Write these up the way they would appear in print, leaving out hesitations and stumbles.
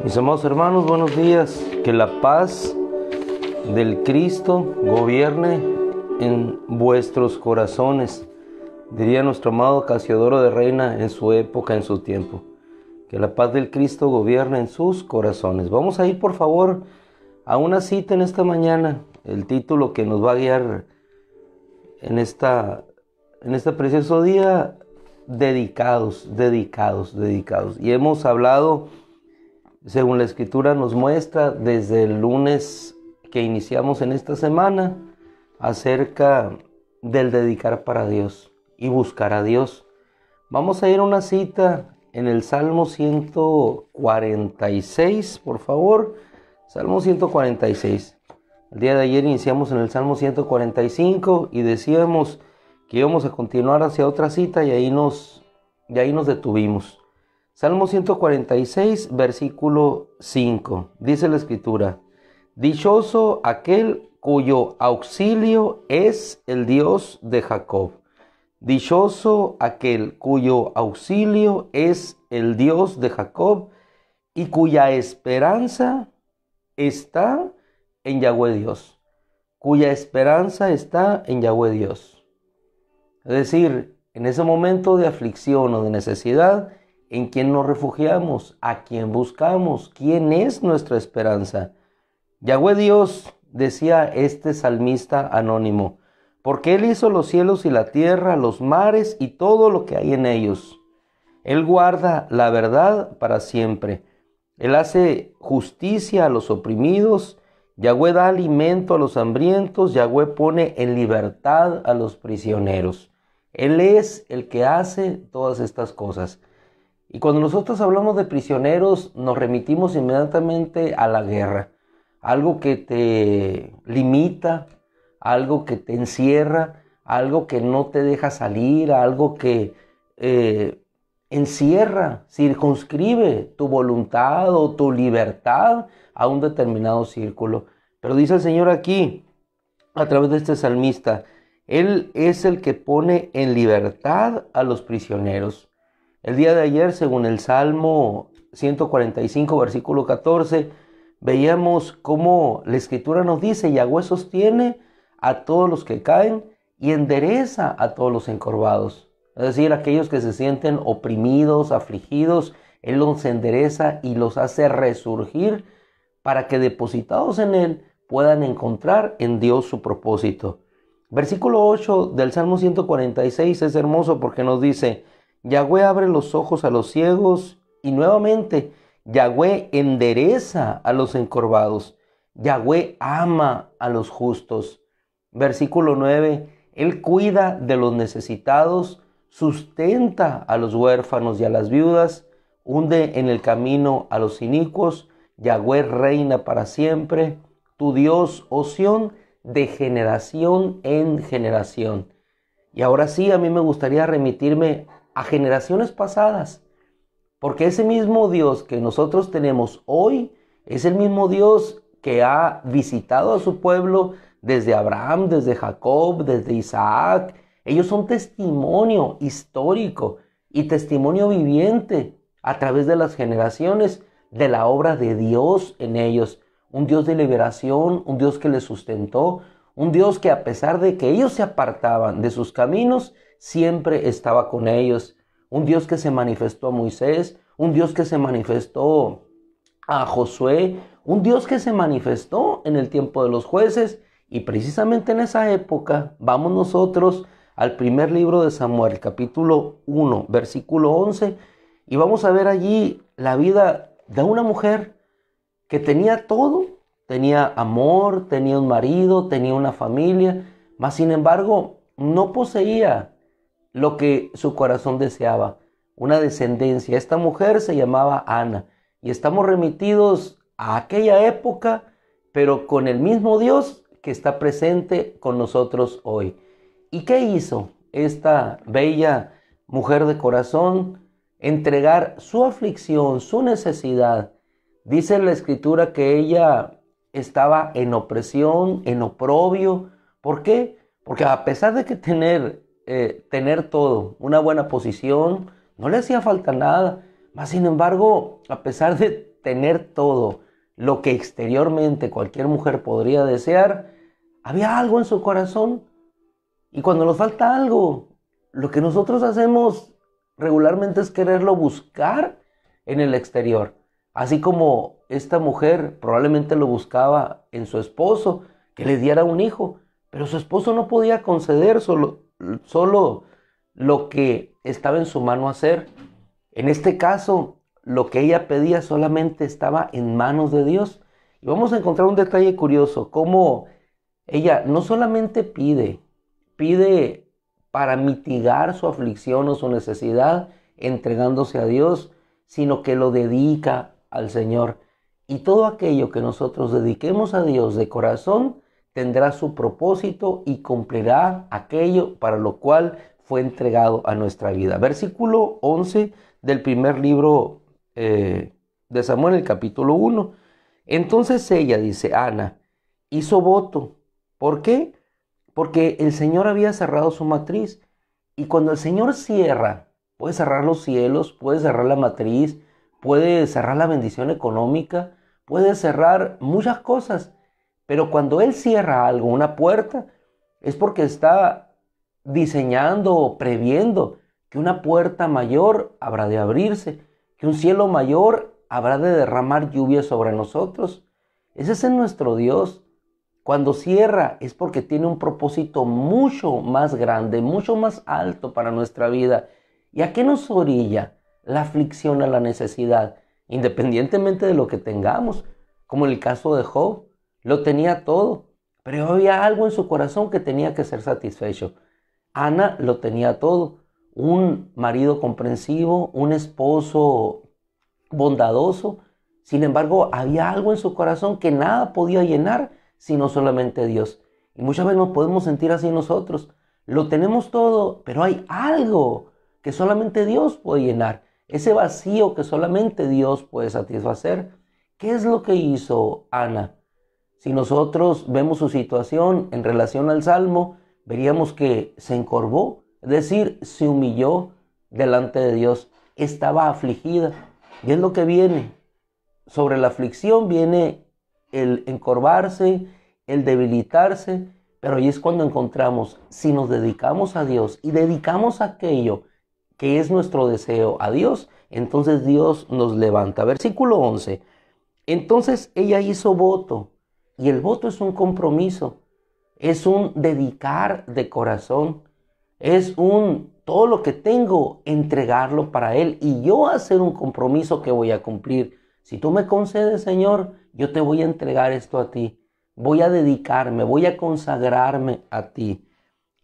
Mis amados hermanos, buenos días. Que la paz del Cristo gobierne en vuestros corazones, diría nuestro amado Casiodoro de Reina en su época, en su tiempo. Que la paz del Cristo gobierne en sus corazones. Vamos a ir, por favor, a una cita en esta mañana. El título que nos va a guiar en este precioso día: dedicados. Y hemos hablado, según la Escritura nos muestra, desde el lunes que iniciamos en esta semana, acerca del dedicar para Dios y buscar a Dios. Vamos a ir a una cita en el Salmo 146, por favor. Salmo 146. El día de ayer iniciamos en el Salmo 145 y decíamos que íbamos a continuar hacia otra cita y ahí nos detuvimos. Salmo 146, versículo 5. Dice la Escritura: dichoso aquel cuyo auxilio es el Dios de Jacob. Dichoso aquel cuyo auxilio es el Dios de Jacob y cuya esperanza está en Yahweh Dios. Cuya esperanza está en Yahweh Dios. Es decir, en ese momento de aflicción o de necesidad, ¿en quién nos refugiamos? ¿A quién buscamos? ¿Quién es nuestra esperanza? Yahweh Dios, decía este salmista anónimo, porque Él hizo los cielos y la tierra, los mares y todo lo que hay en ellos. Él guarda la verdad para siempre. Él hace justicia a los oprimidos. Yahweh da alimento a los hambrientos. Yahweh pone en libertad a los prisioneros. Él es el que hace todas estas cosas. Y cuando nosotros hablamos de prisioneros, nos remitimos inmediatamente a la guerra. Algo que te limita, algo que te encierra, algo que no te deja salir, algo que encierra, circunscribe tu voluntad o tu libertad a un determinado círculo. Pero dice el Señor aquí, a través de este salmista, Él es el que pone en libertad a los prisioneros. El día de ayer, según el Salmo 145, versículo 14, veíamos cómo la Escritura nos dice: Yahweh sostiene a todos los que caen y endereza a todos los encorvados. Es decir, aquellos que se sienten oprimidos, afligidos, Él los endereza y los hace resurgir para que, depositados en Él, puedan encontrar en Dios su propósito. Versículo 8 del Salmo 146 es hermoso porque nos dice: Yahweh abre los ojos a los ciegos, y nuevamente Yahweh endereza a los encorvados. Yahweh ama a los justos. Versículo 9, Él cuida de los necesitados, sustenta a los huérfanos y a las viudas, hunde en el camino a los inicuos. Yahweh reina para siempre, tu Dios, oh Sión, de generación en generación. Y ahora sí, a mí me gustaría remitirme a generaciones pasadas, porque ese mismo Dios que nosotros tenemos hoy es el mismo Dios que ha visitado a su pueblo desde Abraham, desde Jacob, desde Isaac. Ellos son testimonio histórico y testimonio viviente a través de las generaciones de la obra de Dios en ellos. Un Dios de liberación, un Dios que les sustentó, un Dios que, a pesar de que ellos se apartaban de sus caminos, siempre estaba con ellos. Un Dios que se manifestó a Moisés, un Dios que se manifestó a Josué, un Dios que se manifestó en el tiempo de los jueces. Y precisamente en esa época vamos nosotros al primer libro de Samuel, capítulo 1, versículo 11, Y vamos a ver allí la vida de una mujer que tenía todo, tenía amor, tenía un marido, tenía una familia, mas sin embargo no poseía lo que su corazón deseaba, una descendencia. Esta mujer se llamaba Ana y estamos remitidos a aquella época, pero con el mismo Dios que está presente con nosotros hoy. ¿Y qué hizo esta bella mujer de corazón? Entregar su aflicción, su necesidad. Dice la Escritura que ella estaba en opresión, en oprobio. ¿Por qué? Porque a pesar de que tener todo, una buena posición, no le hacía falta nada. Mas sin embargo, a pesar de tener todo lo que exteriormente cualquier mujer podría desear, había algo en su corazón. Y cuando nos falta algo, lo que nosotros hacemos regularmente es quererlo buscar en el exterior. Así como esta mujer probablemente lo buscaba en su esposo, que le diera un hijo, pero su esposo no podía conceder solo lo que estaba en su mano hacer. En este caso, lo que ella pedía solamente estaba en manos de Dios. Y vamos a encontrar un detalle curioso, cómo ella no solamente pide para mitigar su aflicción o su necesidad, entregándose a Dios, sino que lo dedica al Señor. Y todo aquello que nosotros dediquemos a Dios de corazón, tendrá su propósito y cumplirá aquello para lo cual fue entregado a nuestra vida. Versículo 11 del primer libro de Samuel, el capítulo 1. Entonces ella, dice Ana, hizo voto. ¿Por qué? Porque el Señor había cerrado su matriz. Y cuando el Señor cierra, puede cerrar los cielos, puede cerrar la matriz, puede cerrar la bendición económica, puede cerrar muchas cosas. Pero cuando Él cierra algo, una puerta, es porque está diseñando o previendo que una puerta mayor habrá de abrirse, que un cielo mayor habrá de derramar lluvia sobre nosotros. Ese es nuestro Dios. Cuando cierra es porque tiene un propósito mucho más grande, mucho más alto para nuestra vida. ¿Y a qué nos orilla la aflicción, a la necesidad? Independientemente de lo que tengamos, como en el caso de Job, lo tenía todo, pero había algo en su corazón que tenía que ser satisfecho. Ana lo tenía todo, un marido comprensivo, un esposo bondadoso. Sin embargo, había algo en su corazón que nada podía llenar, sino solamente Dios. Y muchas veces nos podemos sentir así nosotros. Lo tenemos todo, pero hay algo que solamente Dios puede llenar. Ese vacío que solamente Dios puede satisfacer. ¿Qué es lo que hizo Ana? Si nosotros vemos su situación en relación al Salmo, veríamos que se encorvó, es decir, se humilló delante de Dios. Estaba afligida. Y es lo que viene. Sobre la aflicción viene el encorvarse, el debilitarse, pero ahí es cuando encontramos, si nos dedicamos a Dios y dedicamos aquello que es nuestro deseo a Dios, entonces Dios nos levanta. Versículo 11. Entonces ella hizo voto, y el voto es un compromiso, es un dedicar de corazón, es todo lo que tengo, entregarlo para Él y yo hacer un compromiso que voy a cumplir. Si tú me concedes, Señor, yo te voy a entregar esto a ti. Voy a dedicarme, voy a consagrarme a ti.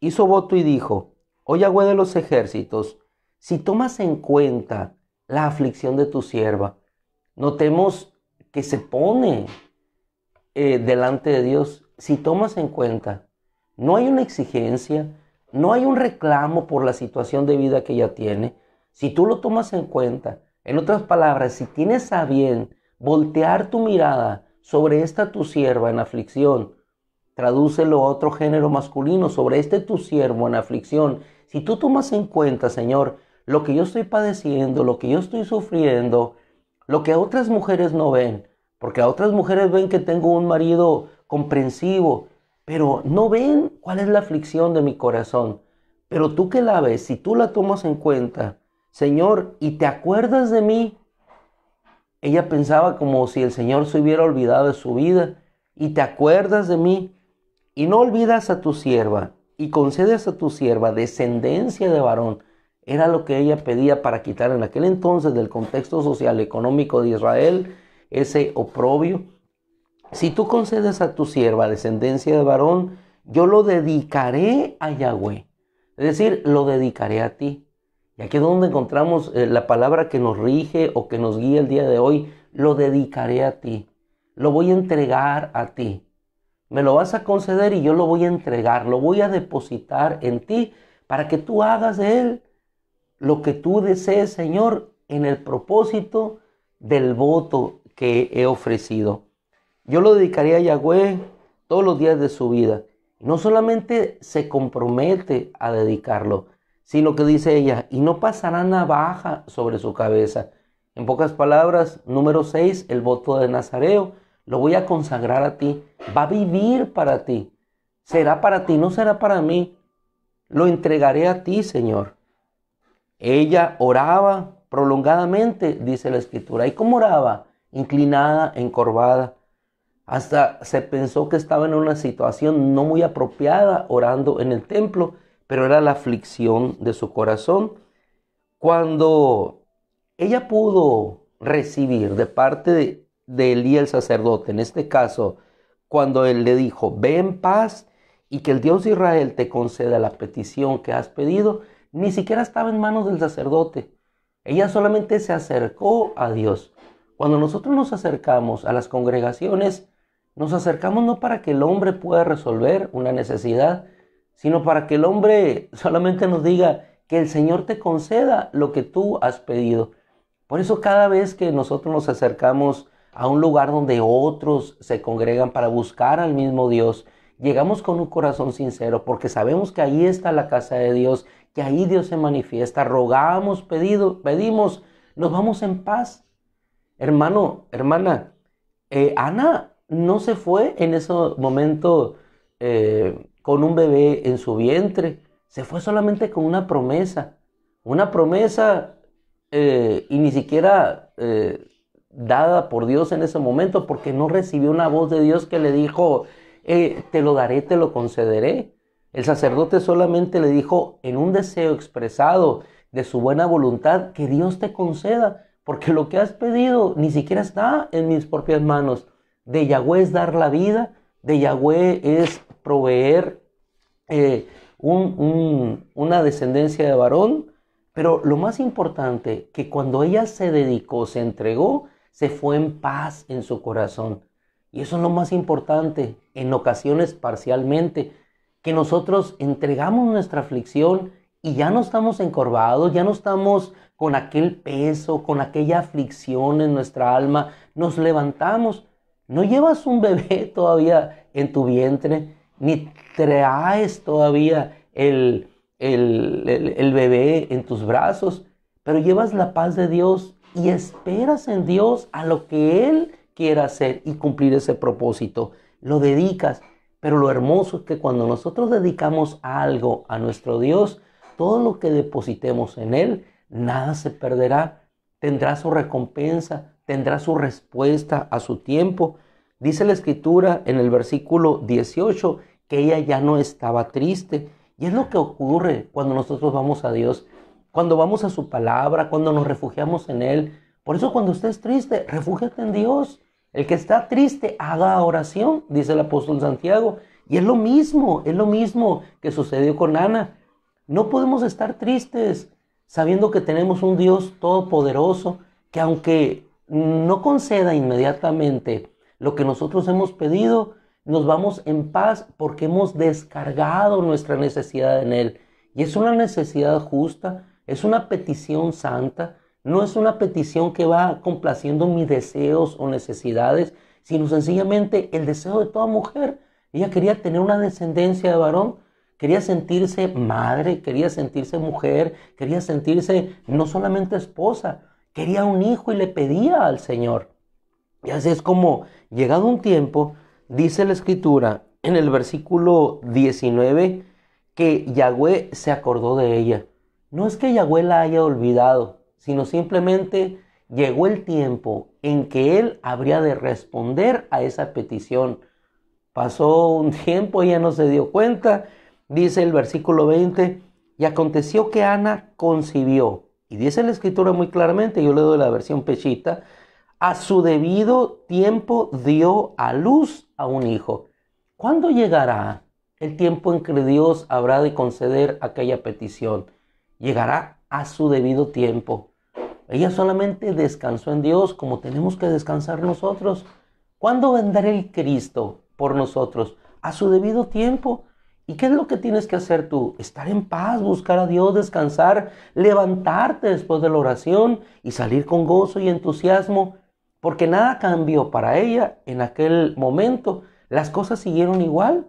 Hizo voto y dijo, oh Yahweh de los ejércitos, si tomas en cuenta la aflicción de tu sierva, notemos que se pone delante de Dios. Si tomas en cuenta, no hay una exigencia, no hay un reclamo por la situación de vida que ella tiene. Si tú lo tomas en cuenta, en otras palabras, si tienes a bien voltear tu mirada sobre esta tu sierva en aflicción, tradúcelo a otro género masculino, sobre este tu siervo en aflicción. Si tú tomas en cuenta, Señor, lo que yo estoy padeciendo, lo que yo estoy sufriendo, lo que otras mujeres no ven, porque a otras mujeres ven que tengo un marido comprensivo, pero no ven cuál es la aflicción de mi corazón. Pero tú que la ves, si tú la tomas en cuenta, Señor, y te acuerdas de mí. Ella pensaba como si el Señor se hubiera olvidado de su vida. Y te acuerdas de mí. Y no olvidas a tu sierva. Y concedes a tu sierva descendencia de varón. era lo que ella pedía para quitar en aquel entonces del contexto social económico de Israel ese oprobio. Si tú concedes a tu sierva descendencia de varón, yo lo dedicaré a Yahweh. Es decir, lo dedicaré a ti. Y aquí es donde encontramos la palabra que nos rige o que nos guía el día de hoy. Lo dedicaré a ti. Lo voy a entregar a ti. Me lo vas a conceder y yo lo voy a entregar. Lo voy a depositar en ti para que tú hagas de él lo que tú desees, Señor, en el propósito del voto que he ofrecido. Yo lo dedicaré a Yahweh todos los días de su vida. No solamente se compromete a dedicarlo, sino que dice ella, y no pasará navaja sobre su cabeza. En pocas palabras, número 6, el voto de Nazareo, lo voy a consagrar a ti, va a vivir para ti, será para ti, no será para mí, lo entregaré a ti, Señor. Ella oraba prolongadamente, dice la Escritura. ¿Y cómo oraba? Inclinada, encorvada. Hasta se pensó que estaba en una situación no muy apropiada orando en el templo, pero era la aflicción de su corazón. Cuando ella pudo recibir de parte de Elí el sacerdote, en este caso, cuando él le dijo, ve en paz y que el Dios de Israel te conceda la petición que has pedido, ni siquiera estaba en manos del sacerdote. Ella solamente se acercó a Dios. Cuando nosotros nos acercamos a las congregaciones, nos acercamos no para que el hombre pueda resolver una necesidad, sino para que el hombre solamente nos diga que el Señor te conceda lo que tú has pedido. Por eso cada vez que nosotros nos acercamos a un lugar donde otros se congregan para buscar al mismo Dios, llegamos con un corazón sincero porque sabemos que ahí está la casa de Dios, que ahí Dios se manifiesta, rogamos, pedimos, nos vamos en paz. Hermano, hermana, Ana no se fue en ese momento con un bebé en su vientre, se fue solamente con una promesa y ni siquiera dada por Dios en ese momento, porque no recibió una voz de Dios que le dijo, te lo daré, te lo concederé. El sacerdote solamente le dijo en un deseo expresado de su buena voluntad que Dios te conceda, porque lo que has pedido ni siquiera está en mis propias manos. De Yahweh es dar la vida, de Yahweh es proveer una descendencia de varón, pero lo más importante, que cuando ella se dedicó, se entregó, se fue en paz en su corazón. Y eso es lo más importante, en ocasiones parcialmente, que nosotros entregamos nuestra aflicción y ya no estamos encorvados, ya no estamos con aquel peso, con aquella aflicción en nuestra alma, nos levantamos. No llevas un bebé todavía en tu vientre, ni traes todavía el bebé en tus brazos, pero llevas la paz de Dios y esperas en Dios a lo que Él quiera hacer y cumplir ese propósito. Lo dedicas, pero lo hermoso es que cuando nosotros dedicamos algo a nuestro Dios, todo lo que depositemos en Él, nada se perderá, tendrá su recompensa, tendrá su respuesta a su tiempo. Dice la Escritura en el versículo 18 que ella ya no estaba triste. Y es lo que ocurre cuando nosotros vamos a Dios, cuando vamos a su palabra, cuando nos refugiamos en Él. Por eso cuando estés triste, refúgiate en Dios. El que está triste, haga oración, dice el apóstol Santiago. Y es lo mismo que sucedió con Ana. No podemos estar tristes sabiendo que tenemos un Dios todopoderoso que aunque no conceda inmediatamente lo que nosotros hemos pedido, nos vamos en paz porque hemos descargado nuestra necesidad en Él. Y es una necesidad justa, es una petición santa, no es una petición que va complaciendo mis deseos o necesidades, sino sencillamente el deseo de toda mujer. Ella quería tener una descendencia de varón, quería sentirse madre, quería sentirse mujer, quería sentirse no solamente esposa, quería un hijo y le pedía al Señor. Y así es como, llegado un tiempo, dice la Escritura en el versículo 19 que Yahweh se acordó de ella. No es que Yahweh la haya olvidado, sino simplemente llegó el tiempo en que Él habría de responder a esa petición. Pasó un tiempo, ella no se dio cuenta. Dice el versículo 20, Y aconteció que Ana concibió, y dice la escritura muy claramente, yo le doy la versión pechita, a su debido tiempo dio a luz a un hijo. ¿Cuándo llegará el tiempo en que Dios habrá de conceder aquella petición? Llegará a su debido tiempo. Ella solamente descansó en Dios como tenemos que descansar nosotros. ¿Cuándo vendrá el Cristo por nosotros? A su debido tiempo. ¿Y qué es lo que tienes que hacer tú? Estar en paz, buscar a Dios, descansar, levantarte después de la oración y salir con gozo y entusiasmo, porque nada cambió para ella en aquel momento. Las cosas siguieron igual.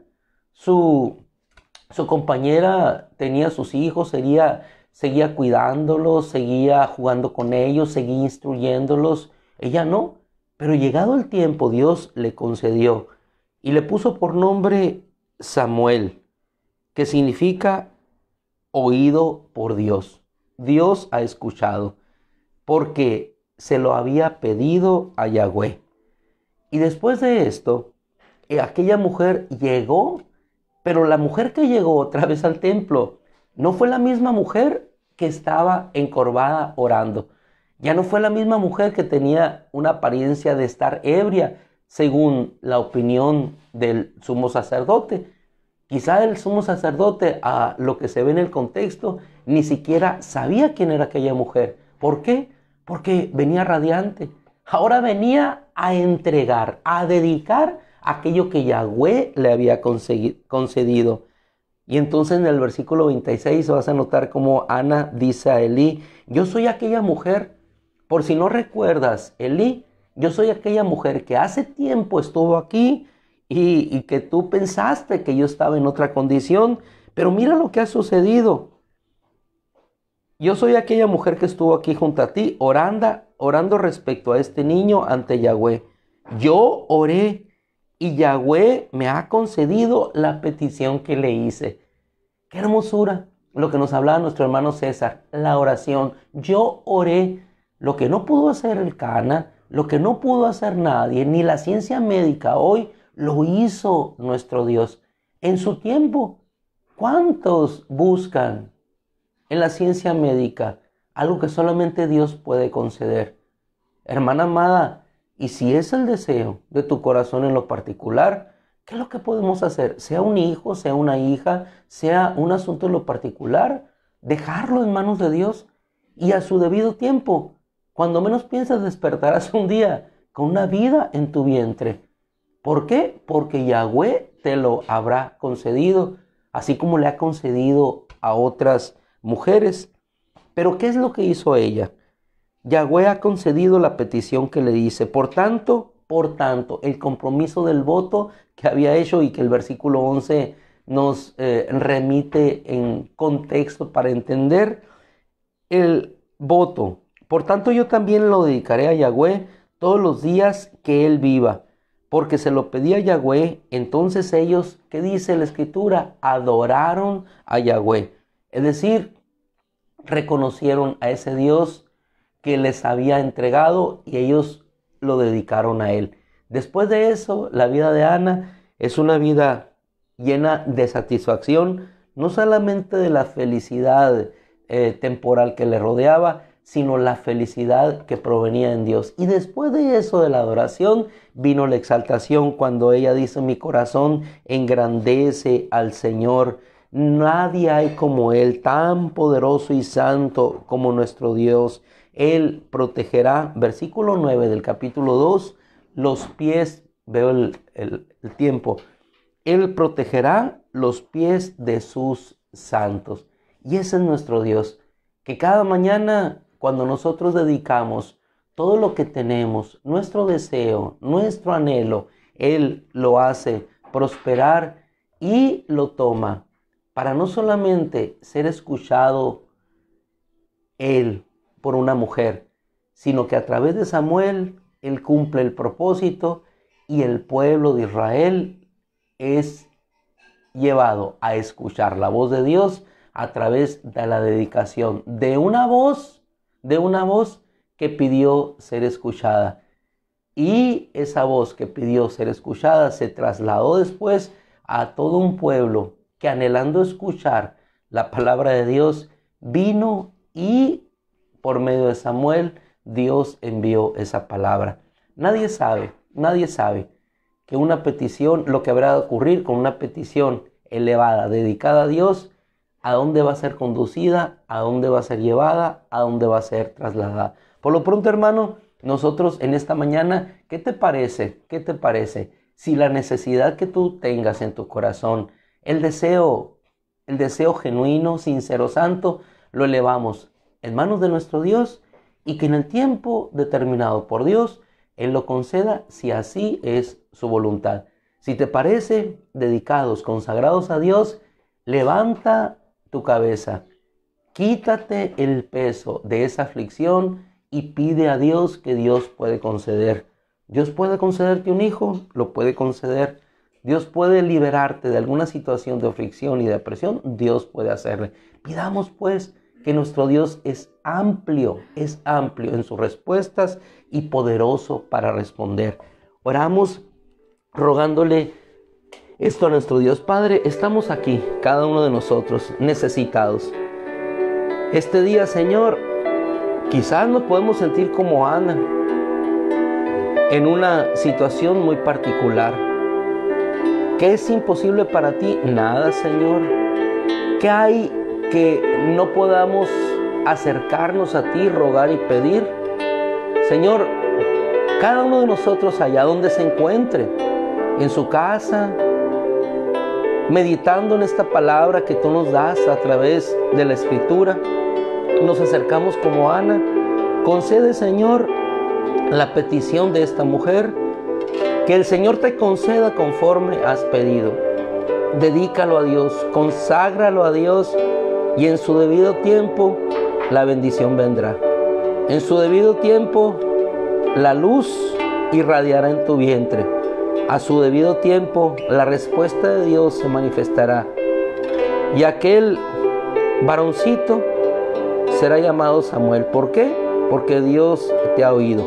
Su compañera tenía sus hijos, seguía cuidándolos, seguía jugando con ellos, seguía instruyéndolos. Ella no, pero llegado el tiempo Dios le concedió y le puso por nombre Samuel, que significa oído por Dios. Dios ha escuchado, porque se lo había pedido a Yahweh. Y después de esto, aquella mujer llegó, pero la mujer que llegó otra vez al templo no fue la misma mujer que estaba encorvada orando. Ya no fue la misma mujer que tenía una apariencia de estar ebria, según la opinión del sumo sacerdote. Quizá el sumo sacerdote, a lo que se ve en el contexto, ni siquiera sabía quién era aquella mujer. ¿Por qué? Porque venía radiante. Ahora venía a entregar, a dedicar aquello que Yahweh le había concedido. Y entonces en el versículo 26 vas a notar cómo Ana dice a Elí: yo soy aquella mujer. Por si no recuerdas, Elí, yo soy aquella mujer que hace tiempo estuvo aquí y que tú pensaste que yo estaba en otra condición, pero mira lo que ha sucedido. Yo soy aquella mujer que estuvo aquí junto a ti, orando respecto a este niño ante Yahweh. Yo oré y Yahweh me ha concedido la petición que le hice. ¡Qué hermosura! Lo que nos hablaba nuestro hermano César, la oración. Yo oré. Lo que no pudo hacer el Cana, lo que no pudo hacer nadie, ni la ciencia médica hoy, lo hizo nuestro Dios. En su tiempo, ¿cuántos buscan en la ciencia médica algo que solamente Dios puede conceder? Hermana amada, y si es el deseo de tu corazón en lo particular, ¿qué es lo que podemos hacer? Sea un hijo, sea una hija, sea un asunto en lo particular, dejarlo en manos de Dios y a su debido tiempo. Cuando menos piensas, despertarás un día con una vida en tu vientre. ¿Por qué? Porque Yahweh te lo habrá concedido, así como le ha concedido a otras mujeres. Pero ¿qué es lo que hizo ella? Yahweh ha concedido la petición que le dice. Por tanto, el compromiso del voto que había hecho y que el versículo 11 nos remite en contexto para entender el voto. Por tanto, yo también lo dedicaré a Yahweh todos los días que él viva, porque se lo pedí a Yahweh. Entonces ellos, ¿qué dice la escritura? Adoraron a Yahweh. Es decir, reconocieron a ese Dios que les había entregado y ellos lo dedicaron a él. Después de eso, la vida de Ana es una vida llena de satisfacción, no solamente de la felicidad temporal que le rodeaba, sino la felicidad que provenía en Dios. Y después de eso, de la adoración, vino la exaltación, cuando ella dice: mi corazón engrandece al Señor. Nadie hay como Él, tan poderoso y santo como nuestro Dios. Él protegerá, versículo 9 del capítulo 2, los pies, veo el tiempo, Él protegerá los pies de sus santos. Y ese es nuestro Dios, que cada mañana, cuando nosotros dedicamos todo lo que tenemos, nuestro deseo, nuestro anhelo, Él lo hace prosperar y lo toma para no solamente ser escuchado Él por una mujer, sino que a través de Samuel Él cumple el propósito y el pueblo de Israel es llevado a escuchar la voz de Dios a través de la dedicación de una voz que pidió ser escuchada. Y esa voz que pidió ser escuchada se trasladó después a todo un pueblo que, anhelando escuchar La palabra de Dios vino y por medio de Samuel Dios envió esa palabra. Nadie sabe que una petición, lo que habrá de ocurrir con una petición elevada, dedicada a Dios, a dónde va a ser conducida, a dónde va a ser llevada, a dónde va a ser trasladada. Por lo pronto, hermano, nosotros en esta mañana, ¿qué te parece? ¿Qué te parece? Si la necesidad que tú tengas en tu corazón, el deseo genuino, sincero, santo, lo elevamos en manos de nuestro Dios y que en el tiempo determinado por Dios, Él lo conceda si así es su voluntad. Si te parece, dedicados, consagrados a Dios, levanta tu cabeza, quítate el peso de esa aflicción y pide a Dios que Dios puede conceder. Dios puede concederte un hijo, lo puede conceder. Dios puede liberarte de alguna situación de aflicción y depresión, Dios puede hacerle. Pidamos pues que nuestro Dios es amplio en sus respuestas y poderoso para responder. Oramos rogándole esto a nuestro Dios. Padre, estamos aquí, cada uno de nosotros, necesitados. Este día, Señor, quizás nos podemos sentir como Ana, en una situación muy particular. ¿Qué es imposible para ti? Nada, Señor. ¿Qué hay que no podamos acercarnos a ti, rogar y pedir? Señor, cada uno de nosotros allá donde se encuentre, en su casa, meditando en esta palabra que tú nos das a través de la Escritura, nos acercamos como Ana. Concede, Señor, la petición de esta mujer, que el Señor te conceda conforme has pedido. Dedícalo a Dios, conságralo a Dios y en su debido tiempo la bendición vendrá. En su debido tiempo la luz irradiará en tu vientre. A su debido tiempo la respuesta de Dios se manifestará. Y aquel varoncito será llamado Samuel. ¿Por qué? Porque Dios te ha oído.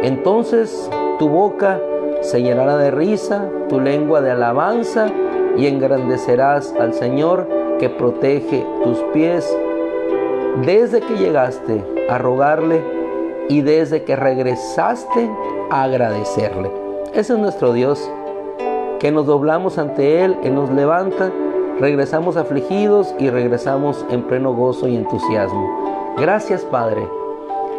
Entonces tu boca se llenará de risa, tu lengua de alabanza, y engrandecerás al Señor que protege tus pies desde que llegaste a rogarle y desde que regresaste a agradecerle. Ese es nuestro Dios, que nos doblamos ante Él, Él nos levanta, regresamos afligidos y regresamos en pleno gozo y entusiasmo. Gracias, Padre.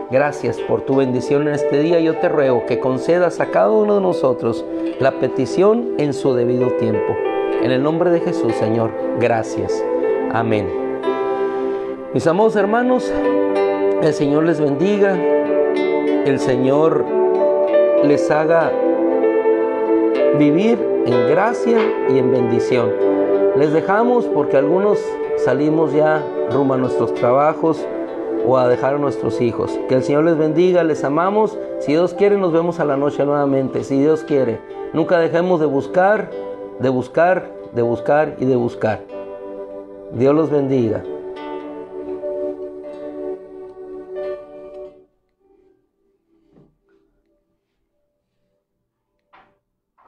Gracias por tu bendición en este día. Yo te ruego que concedas a cada uno de nosotros la petición en su debido tiempo. En el nombre de Jesús, Señor, gracias. Amén. Mis amados hermanos, el Señor les bendiga. El Señor les haga vivir en gracia y en bendición. Les dejamos porque algunos salimos ya rumbo a nuestros trabajos o a dejar a nuestros hijos. Que el Señor les bendiga, les amamos. Si Dios quiere, nos vemos a la noche nuevamente. Si Dios quiere, nunca dejemos de buscar, de buscar, de buscar y de buscar. Dios los bendiga.